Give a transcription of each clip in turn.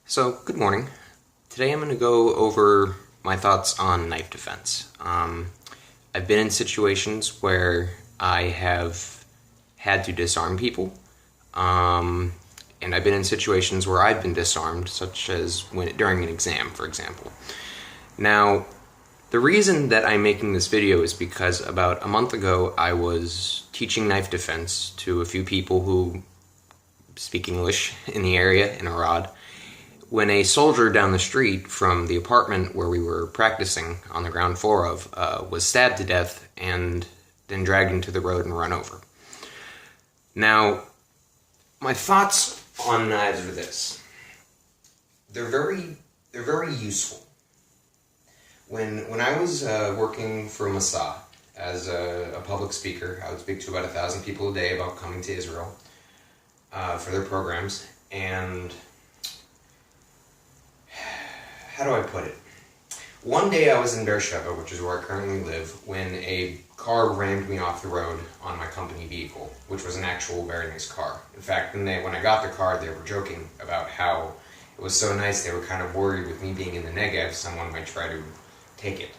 So, good morning. Today I'm going to go over my thoughts on knife defense. I've been in situations where I have had to disarm people, and I've been in situations where I've been disarmed, such as during an exam, for example. Now, the reason that I'm making this video is because about a month ago I was teaching knife defense to a few people who speak English in the area in Arad, when a soldier down the street from the apartment where we were practicing on the ground floor of was stabbed to death and then dragged into the road and run over. Now, my thoughts on knives are this. They're very useful. When I was working for Masa as a public speaker, I would speak to about 1,000 people a day about coming to Israel for their programs, and how do I put it? One day I was in Borschel, which is where I currently live, when a car rammed me off the road on my company vehicle, which was an actual very nice car. In fact, when I got the car, they were joking about how it was so nice. They were kind of worried with me being in the Negev, someone might try to take it.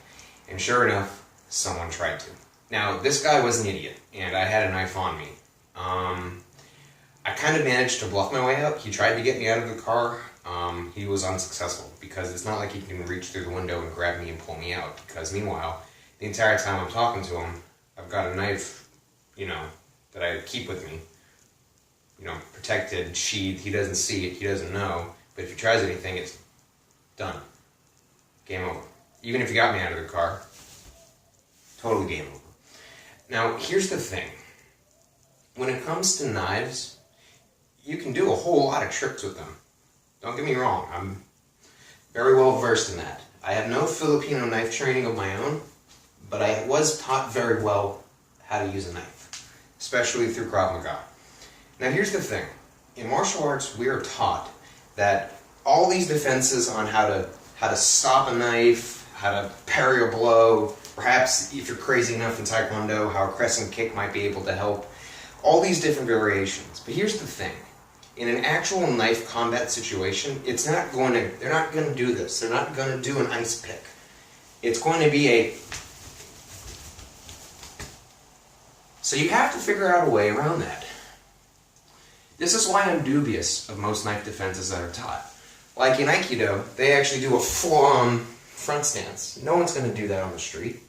And sure enough, someone tried to. Now, this guy was an idiot, and I had a knife on me. I kind of managed to bluff my way out. He tried to get me out of the car. He was unsuccessful, because it's not like he can reach through the window and grab me and pull me out, because meanwhile, the entire time I'm talking to him, I've got a knife, that I keep with me, protected, sheathed. He doesn't see it, he doesn't know, but if he tries anything, it's done. Game over. Even if he got me out of the car, totally game over. Now, here's the thing. When it comes to knives, you can do a whole lot of tricks with them. Don't get me wrong, I'm very well versed in that. I have no Filipino knife training of my own, but I was taught very well how to use a knife, especially through Krav Maga. Now here's the thing. In martial arts, we are taught that all these defenses on how to stop a knife, how to parry a blow, perhaps if you're crazy enough in Taekwondo, how a crescent kick might be able to help, all these different variations. But here's the thing. In an actual knife combat situation, they're not going to do this. They're not going to do an ice pick. It's going to be So you have to figure out a way around that. This is why I'm dubious of most knife defenses that are taught. Like in Aikido, they actually do a full-on front stance. No one's going to do that on the street.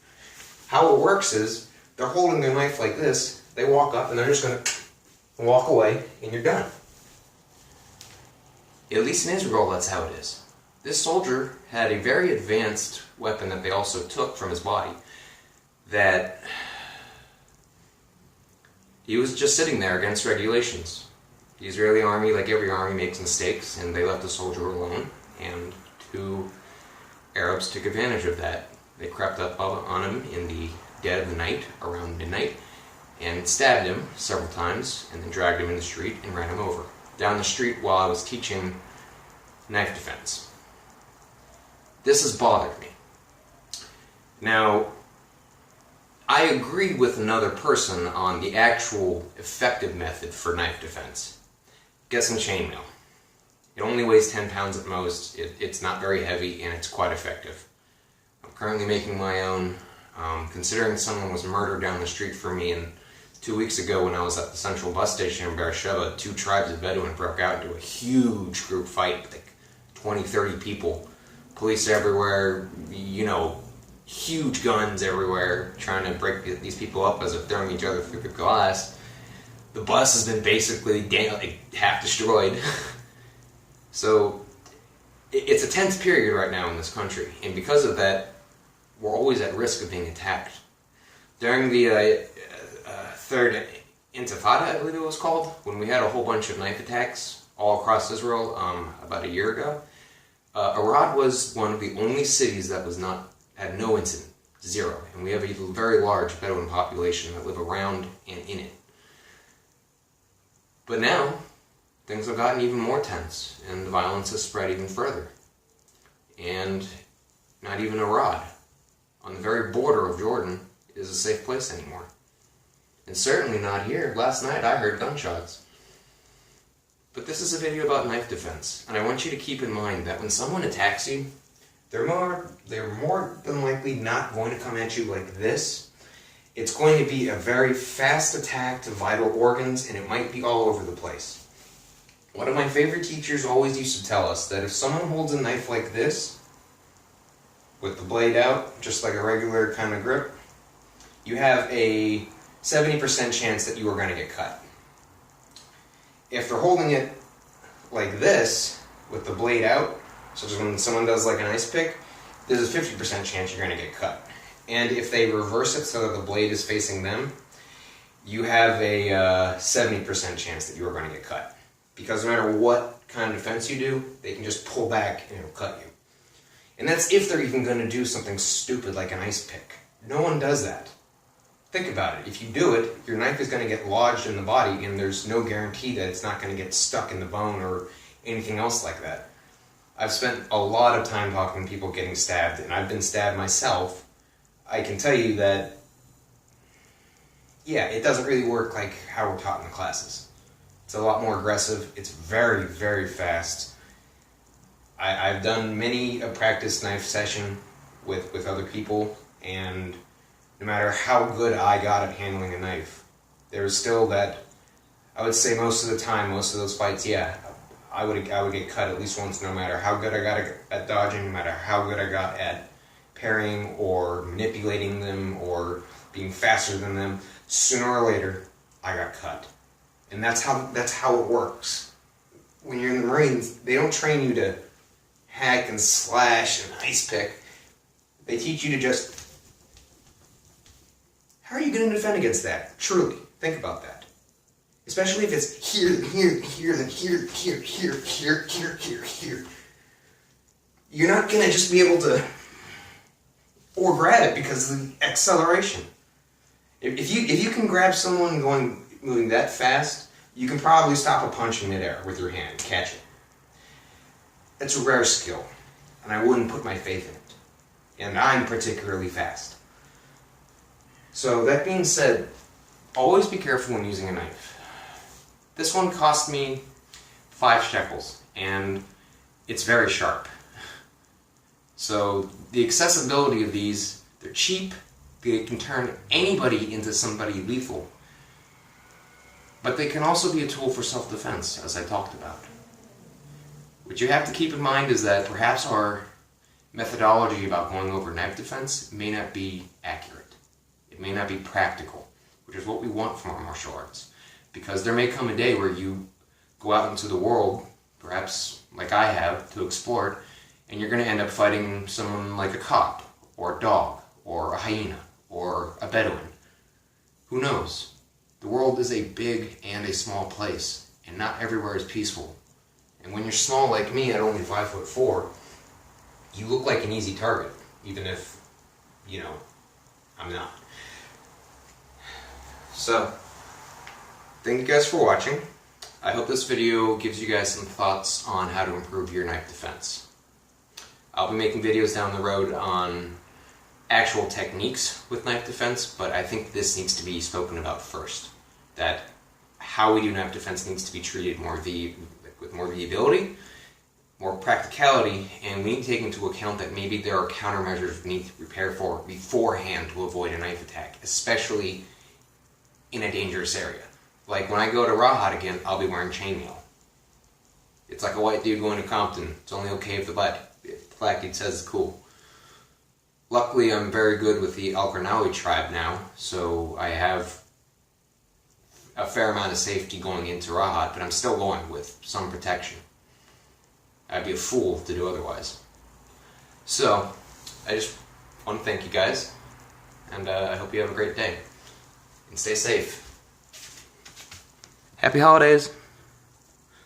How it works is, they're holding their knife like this, they walk up and they're just going to walk away, and you're done. At least in Israel, that's how it is. This soldier had a very advanced weapon that they also took from his body, that he was just sitting there against regulations. The Israeli army, like every army, makes mistakes, and they left the soldier alone, and two Arabs took advantage of that. They crept up on him in the dead of the night, around midnight, and stabbed him several times, and then dragged him in the street and ran him over. Down the street while I was teaching knife defense. This has bothered me. Now, I agree with another person on the actual effective method for knife defense. Get some chainmail. It only weighs 10 pounds at most, it's not very heavy, and it's quite effective. I'm currently making my own, considering someone was murdered down the street from me, and 2 weeks ago when I was at the central bus station in Borschel, two tribes of Bedouin broke out into a huge group fight, like 20, 30 people. Police everywhere, huge guns everywhere, trying to break these people up as they're throwing each other through the glass. The bus has been basically half destroyed. So, it's a tense period right now in this country, and because of that, we're always at risk of being attacked. During the Third Intifada, I believe it was called, when we had a whole bunch of knife attacks all across Israel about a year ago, Arad was one of the only cities that had no incident, zero, and we have a very large Bedouin population that live around and in it. But now, things have gotten even more tense, and the violence has spread even further. And not even Arad, on the very border of Jordan, is a safe place anymore. And certainly not here. Last night I heard gunshots. But this is a video about knife defense, and I want you to keep in mind that when someone attacks you, they're more than likely not going to come at you like this. It's going to be a very fast attack to vital organs, and it might be all over the place. One of my favorite teachers always used to tell us that if someone holds a knife like this, with the blade out, just like a regular kind of grip, you have a 70% chance that you are going to get cut. If they're holding it like this, with the blade out, such as when someone does like an ice pick, there's a 50% chance you're going to get cut. And if they reverse it so that the blade is facing them, you have a 70% chance that you are going to get cut. Because no matter what kind of defense you do, they can just pull back and it'll cut you. And that's if they're even going to do something stupid like an ice pick. No one does that. Think about it. If you do it, your knife is going to get lodged in the body, and there's no guarantee that it's not going to get stuck in the bone or anything else like that. I've spent a lot of time talking to people getting stabbed, and I've been stabbed myself. I can tell you that, yeah, it doesn't really work like how we're taught in the classes. It's a lot more aggressive. It's very, very fast. I've done many a practice knife session with other people, and no matter how good I got at handling a knife, there's still that, I would say most of the time, most of those fights, yeah, I would get cut at least once, no matter how good I got at dodging, no matter how good I got at parrying or manipulating them or being faster than them. Sooner or later, I got cut. And that's how it works. When you're in the Marines, they don't train you to hack and slash and ice pick. They teach you to just... How are you going to defend against that? Truly, think about that. Especially if it's here, then here, then here, then here, here, here, here, here, here, here. You're not going to just be able to... or grab it because of the acceleration. If you can grab someone moving that fast, you can probably stop a punch in midair with your hand, catch it. It's a rare skill, and I wouldn't put my faith in it. And I'm particularly fast. So that being said, always be careful when using a knife. This one cost me 5 shekels, and it's very sharp. So the accessibility of these, they're cheap, they can turn anybody into somebody lethal. But they can also be a tool for self-defense, as I talked about. What you have to keep in mind is that perhaps our methodology about going over knife defense may not be accurate. It may not be practical, which is what we want from our martial arts. Because there may come a day where you go out into the world, perhaps like I have, to explore it, and you're going to end up fighting someone like a cop, or a dog, or a hyena, or a Bedouin. Who knows? The world is a big and a small place, and not everywhere is peaceful. And when you're small like me, at only 5'4", you look like an easy target, even if, you know, I'm not. So, thank you guys for watching. I hope this video gives you guys some thoughts on how to improve your knife defense. I'll be making videos down the road on actual techniques with knife defense, but I think this needs to be spoken about first. That how we do knife defense needs to be treated with more viability, more practicality, and we need to take into account that maybe there are countermeasures we need to prepare for beforehand to avoid a knife attack, especially in a dangerous area. Like when I go to Rahat again, I'll be wearing chainmail. It's like a white dude going to Compton. It's only okay if the black dude says it's cool. Luckily, I'm very good with the Al-Qarnawi tribe now, so I have a fair amount of safety going into Rahat, but I'm still going with some protection. I'd be a fool to do otherwise. So, I just want to thank you guys, and I hope you have a great day. And stay safe. Happy holidays!